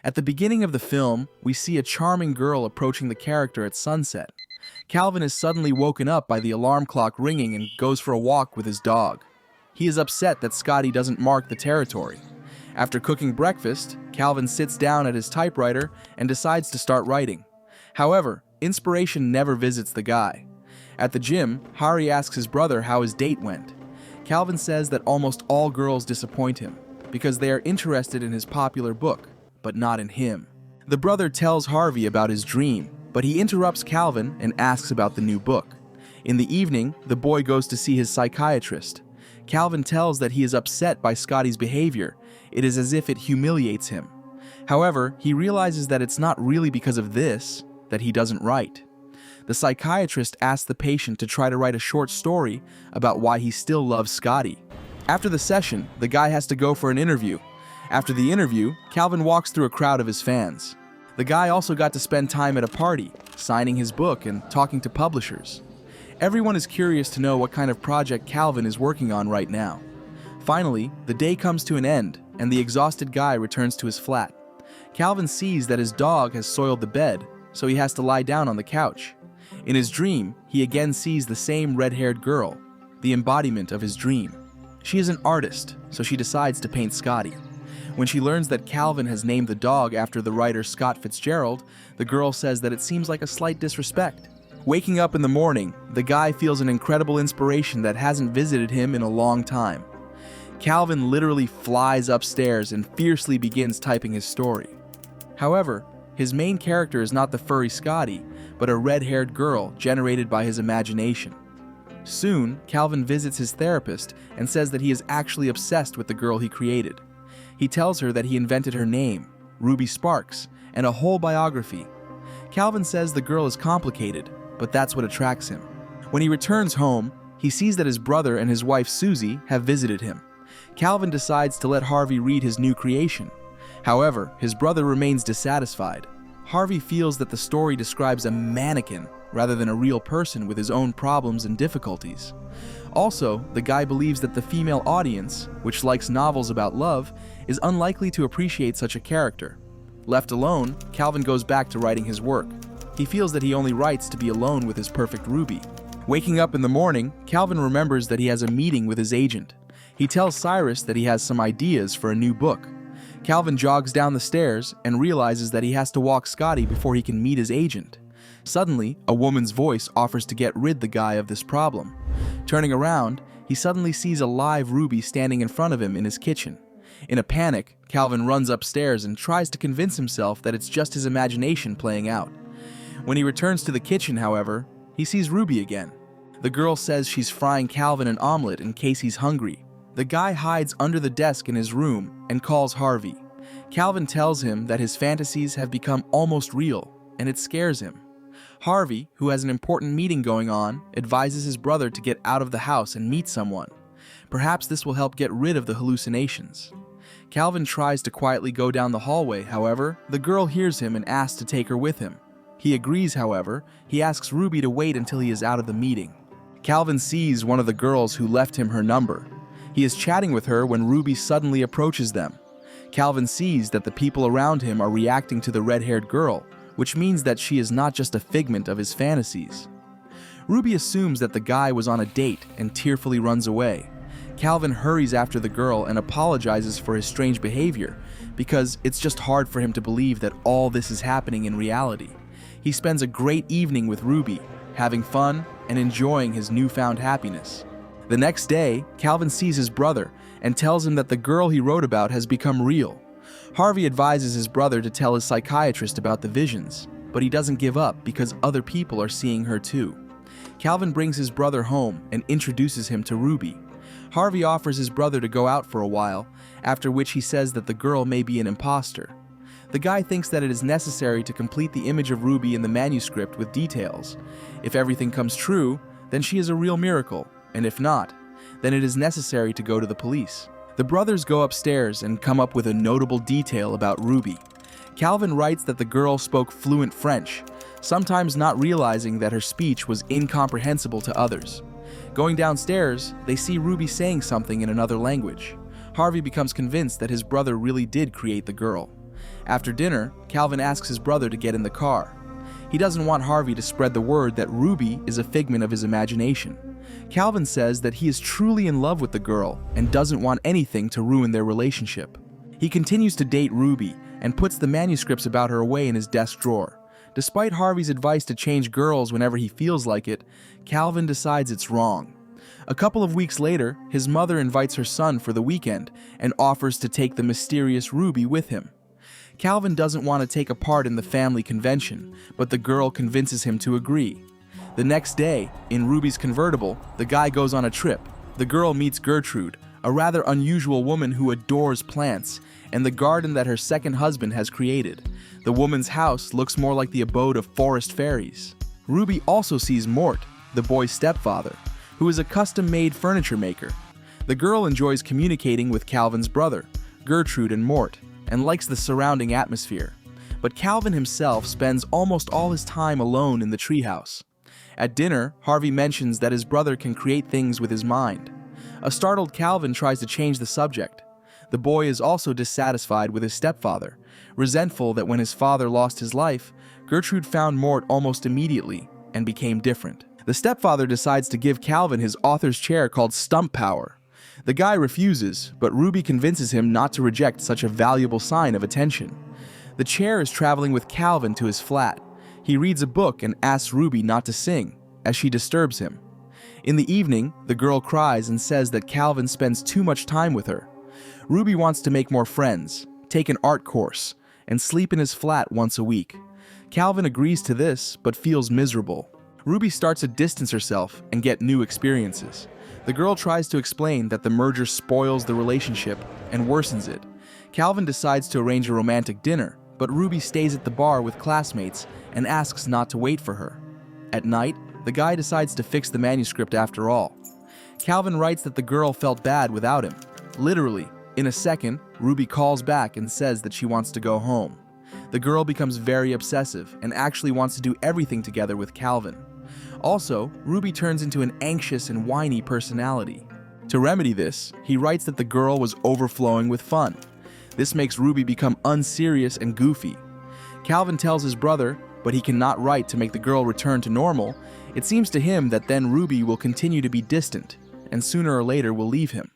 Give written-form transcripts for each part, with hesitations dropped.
At the beginning of the film, we see a charming girl approaching the character at sunset. Calvin is suddenly woken up by the alarm clock ringing and goes for a walk with his dog. He is upset that Scotty doesn't mark the territory. After cooking breakfast, Calvin sits down at his typewriter and decides to start writing. However, inspiration never visits the guy. At the gym, Hari asks his brother how his date went. Calvin says that almost all girls disappoint him because they are interested in his popular book, but not in him. The brother tells Harvey about his dream, but he interrupts Calvin and asks about the new book. In the evening, the boy goes to see his psychiatrist. Calvin tells that he is upset by Scotty's behavior. It is as if it humiliates him. However, he realizes that it's not really because of this that he doesn't write. The psychiatrist asks the patient to try to write a short story about why he still loves Scotty. After the session, the guy has to go for an interview. After the interview, Calvin walks through a crowd of his fans. The guy also got to spend time at a party, signing his book and talking to publishers. Everyone is curious to know what kind of project Calvin is working on right now. Finally, the day comes to an end, and the exhausted guy returns to his flat. Calvin sees that his dog has soiled the bed, so he has to lie down on the couch. In his dream, he again sees the same red-haired girl, the embodiment of his dream. She is an artist, so she decides to paint Scotty. When she learns that Calvin has named the dog after the writer Scott Fitzgerald, the girl says that it seems like a slight disrespect. Waking up in the morning, the guy feels an incredible inspiration that hasn't visited him in a long time. Calvin literally flies upstairs and fiercely begins typing his story. However, his main character is not the furry Scotty, but a red-haired girl generated by his imagination. Soon, Calvin visits his therapist and says that he is actually obsessed with the girl he created. He tells her that he invented her name, Ruby Sparks, and a whole biography. Calvin says the girl is complicated, but that's what attracts him. When he returns home, he sees that his brother and his wife Susie have visited him. Calvin decides to let Harvey read his new creation. However, his brother remains dissatisfied. Harvey feels that the story describes a mannequin rather than a real person with his own problems and difficulties. Also, the guy believes that the female audience, which likes novels about love, is unlikely to appreciate such a character. Left alone, Calvin goes back to writing his work. He feels that he only writes to be alone with his perfect Ruby. Waking up in the morning, Calvin remembers that he has a meeting with his agent. He tells Cyrus that he has some ideas for a new book. Calvin jogs down the stairs and realizes that he has to walk Scotty before he can meet his agent. Suddenly, a woman's voice offers to get rid the guy of this problem. Turning around, he suddenly sees a live Ruby standing in front of him in his kitchen. In a panic, Calvin runs upstairs and tries to convince himself that it's just his imagination playing out. When he returns to the kitchen, however, he sees Ruby again. The girl says she's frying Calvin an omelet in case he's hungry. The guy hides under the desk in his room and calls Harvey. Calvin tells him that his fantasies have become almost real, and it scares him. Harvey, who has an important meeting going on, advises his brother to get out of the house and meet someone. Perhaps this will help get rid of the hallucinations. Calvin tries to quietly go down the hallway, however, the girl hears him and asks to take her with him. He agrees, however. He asks Ruby to wait until he is out of the meeting. Calvin sees one of the girls who left him her number. He is chatting with her when Ruby suddenly approaches them. Calvin sees that the people around him are reacting to the red-haired girl, which means that she is not just a figment of his fantasies. Ruby assumes that the guy was on a date and tearfully runs away. Calvin hurries after the girl and apologizes for his strange behavior because it's just hard for him to believe that all this is happening in reality. He spends a great evening with Ruby, having fun and enjoying his newfound happiness. The next day, Calvin sees his brother and tells him that the girl he wrote about has become real. Harvey advises his brother to tell his psychiatrist about the visions, but he doesn't give up because other people are seeing her too. Calvin brings his brother home and introduces him to Ruby. Harvey offers his brother to go out for a while, after which he says that the girl may be an imposter. The guy thinks that it is necessary to complete the image of Ruby in the manuscript with details. If everything comes true, then she is a real miracle, and if not, then it is necessary to go to the police. The brothers go upstairs and come up with a notable detail about Ruby. Calvin writes that the girl spoke fluent French, sometimes not realizing that her speech was incomprehensible to others. Going downstairs, they see Ruby saying something in another language. Harvey becomes convinced that his brother really did create the girl. After dinner, Calvin asks his brother to get in the car. He doesn't want Harvey to spread the word that Ruby is a figment of his imagination. Calvin says that he is truly in love with the girl and doesn't want anything to ruin their relationship. He continues to date Ruby and puts the manuscripts about her away in his desk drawer. Despite Harvey's advice to change girls whenever he feels like it, Calvin decides it's wrong. A couple of weeks later, his mother invites her son for the weekend and offers to take the mysterious Ruby with him. Calvin doesn't want to take a part in the family convention, but the girl convinces him to agree. The next day, in Ruby's convertible, the guy goes on a trip. The girl meets Gertrude, a rather unusual woman who adores plants, and the garden that her second husband has created. The woman's house looks more like the abode of forest fairies. Ruby also sees Mort, the boy's stepfather, who is a custom-made furniture maker. The girl enjoys communicating with Calvin's brother, Gertrude and Mort, and likes the surrounding atmosphere. But Calvin himself spends almost all his time alone in the treehouse. At dinner, Harvey mentions that his brother can create things with his mind. A startled Calvin tries to change the subject. The boy is also dissatisfied with his stepfather, resentful that when his father lost his life, Gertrude found Mort almost immediately and became different. The stepfather decides to give Calvin his author's chair called Stump Power. The guy refuses, but Ruby convinces him not to reject such a valuable sign of attention. The chair is traveling with Calvin to his flat. He reads a book and asks Ruby not to sing, as she disturbs him. In the evening, the girl cries and says that Calvin spends too much time with her. Ruby wants to make more friends, take an art course, and sleep in his flat once a week. Calvin agrees to this, but feels miserable. Ruby starts to distance herself and get new experiences. The girl tries to explain that the merger spoils the relationship and worsens it. Calvin decides to arrange a romantic dinner, but Ruby stays at the bar with classmates and asks not to wait for her. At night, the guy decides to fix the manuscript after all. Calvin writes that the girl felt bad without him. Literally, in a second, Ruby calls back and says that she wants to go home. The girl becomes very obsessive and actually wants to do everything together with Calvin. Also, Ruby turns into an anxious and whiny personality. To remedy this, he writes that the girl was overflowing with fun. This makes Ruby become unserious and goofy. Calvin tells his brother, but he cannot write to make the girl return to normal. It seems to him that then Ruby will continue to be distant, and sooner or later will leave him.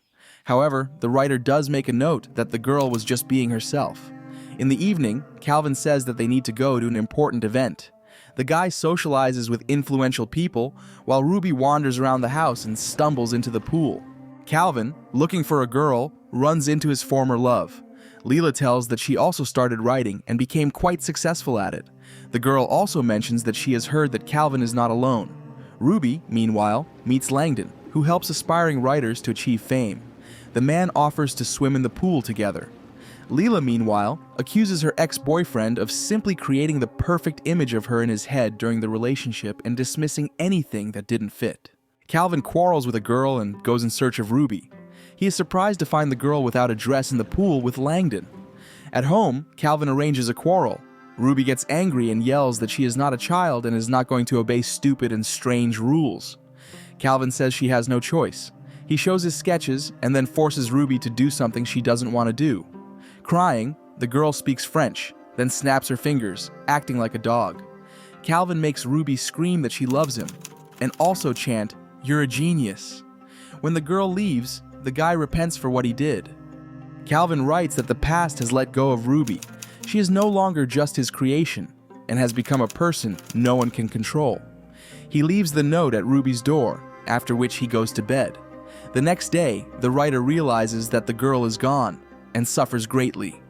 However, the writer does make a note that the girl was just being herself. In the evening, Calvin says that they need to go to an important event. The guy socializes with influential people, while Ruby wanders around the house and stumbles into the pool. Calvin, looking for a girl, runs into his former love. Leela tells that she also started writing and became quite successful at it. The girl also mentions that she has heard that Calvin is not alone. Ruby, meanwhile, meets Langdon, who helps aspiring writers to achieve fame. The man offers to swim in the pool together. Leela, meanwhile, accuses her ex-boyfriend of simply creating the perfect image of her in his head during the relationship and dismissing anything that didn't fit. Calvin quarrels with a girl and goes in search of Ruby. He is surprised to find the girl without a dress in the pool with Langdon. At home, Calvin arranges a quarrel. Ruby gets angry and yells that she is not a child and is not going to obey stupid and strange rules. Calvin says she has no choice. He shows his sketches and then forces Ruby to do something she doesn't want to do. Crying, the girl speaks French, then snaps her fingers, acting like a dog. Calvin makes Ruby scream that she loves him, and also chant, "You're a genius." When the girl leaves, the guy repents for what he did. Calvin writes that the past has let go of Ruby. She is no longer just his creation, and has become a person no one can control. He leaves the note at Ruby's door, after which he goes to bed. The next day, the writer realizes that the girl is gone, and suffers greatly.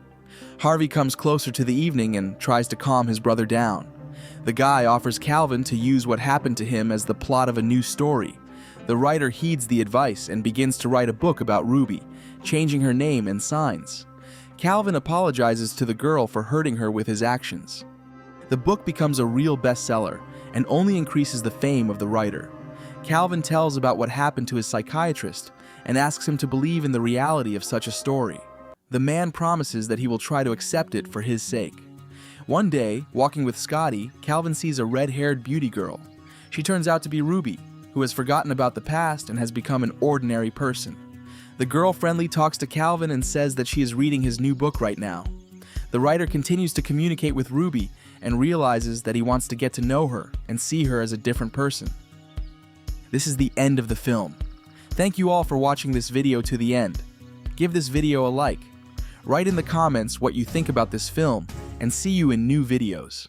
Harvey comes closer to the evening and tries to calm his brother down. The guy offers Calvin to use what happened to him as the plot of a new story. The writer heeds the advice and begins to write a book about Ruby, changing her name and signs. Calvin apologizes to the girl for hurting her with his actions. The book becomes a real bestseller and only increases the fame of the writer. Calvin tells about what happened to his psychiatrist and asks him to believe in the reality of such a story. The man promises that he will try to accept it for his sake. One day, walking with Scotty, Calvin sees a red-haired beauty girl. She turns out to be Ruby, who has forgotten about the past and has become an ordinary person. The girl friendly talks to Calvin and says that she is reading his new book right now. The writer continues to communicate with Ruby and realizes that he wants to get to know her and see her as a different person. This is the end of the film. Thank you all for watching this video to the end. Give this video a like. Write in the comments what you think about this film, and see you in new videos.